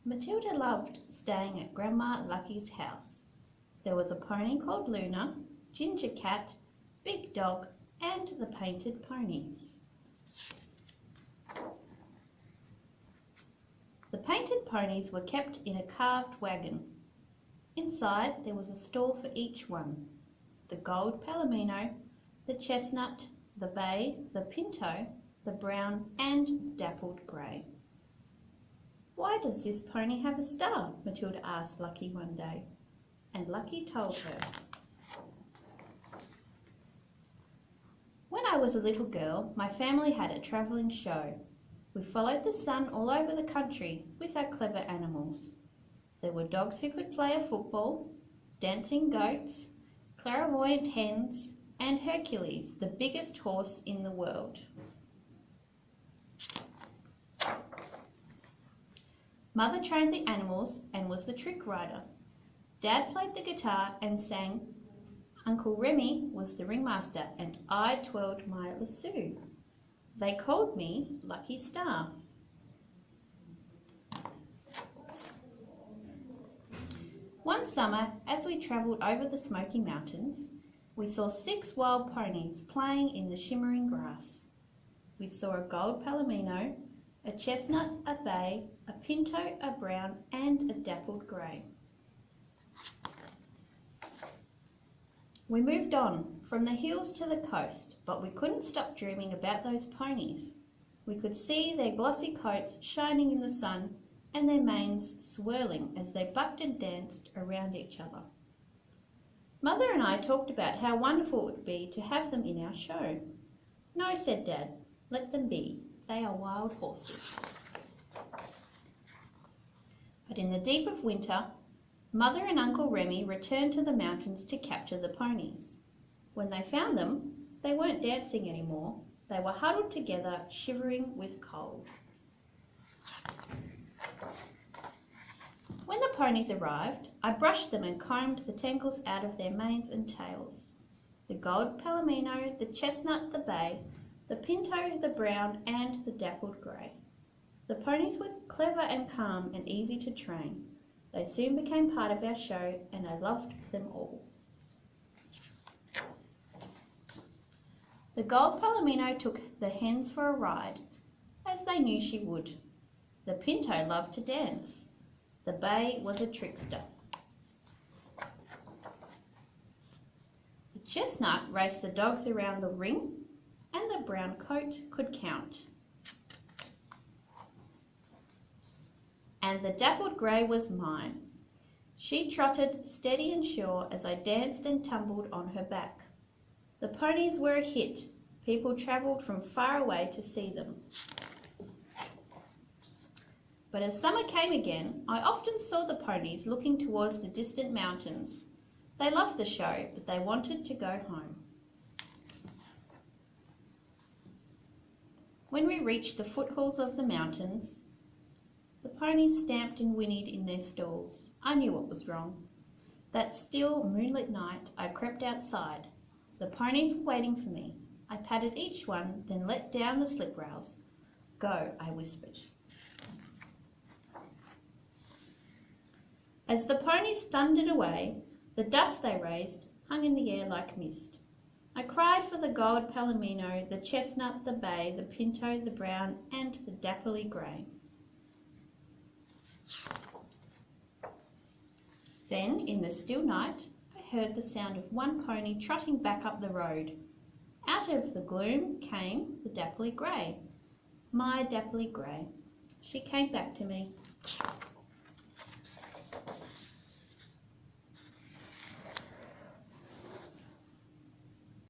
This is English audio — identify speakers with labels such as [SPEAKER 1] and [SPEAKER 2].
[SPEAKER 1] Matilda loved staying at Grandma Lucky's house. There was a pony called Luna, Ginger Cat, Big Dog, and the painted ponies. The painted ponies were kept in a carved wagon. Inside there was a stall for each one: the gold palomino, the chestnut, the bay, the pinto, the brown, and the dappled grey. "Why does this pony have a star?" Matilda asked Lucky one day, and Lucky told her. "When I was a little girl, my family had a travelling show. We followed the sun all over the country with our clever animals. There were dogs who could play a football, dancing goats, clairvoyant hens, and Hercules, the biggest horse in the world." Mother trained the animals and was the trick rider. Dad played the guitar and sang. Uncle Remy was the ringmaster, and I twirled my lasso. They called me Lucky Star. One summer, as we travelled over the Smoky Mountains, we saw 6 wild ponies playing in the shimmering grass. We saw a gold palomino, a chestnut, a bay, a pinto, a brown, and a dappled grey. We moved on from the hills to the coast, but we couldn't stop dreaming about those ponies. We could see their glossy coats shining in the sun and their manes swirling as they bucked and danced around each other. Mother and I talked about how wonderful it would be to have them in our show. "No," said Dad, "let them be. They are wild horses." But in the deep of winter, Mother and Uncle Remy returned to the mountains to capture the ponies. When they found them, they weren't dancing anymore. They were huddled together, shivering with cold. When the ponies arrived, I brushed them and combed the tangles out of their manes and tails. The gold palomino, the chestnut, the bay, the pinto, the brown, and the dappled grey. The ponies were clever and calm and easy to train. They soon became part of our show, and I loved them all. The gold palomino took the hens for a ride, as they knew she would. The pinto loved to dance. The bay was a trickster. The chestnut raced the dogs around the ring, and the brown coat could count. And the dappled grey was mine. She trotted steady and sure as I danced and tumbled on her back. The ponies were a hit. People travelled from far away to see them. But as summer came again, I often saw the ponies looking towards the distant mountains. They loved the show, but they wanted to go home. When we reached the foothills of the mountains, the ponies stamped and whinnied in their stalls. I knew what was wrong. That still, moonlit night, I crept outside. The ponies were waiting for me. I patted each one, then let down the slip rails. "Go," I whispered. As the ponies thundered away, the dust they raised hung in the air like mist. I cried for the gold palomino, the chestnut, the bay, the pinto, the brown, and the dappley grey. Then, in the still night, I heard the sound of one pony trotting back up the road. Out of the gloom came the dappley grey. My dappley grey. She came back to me.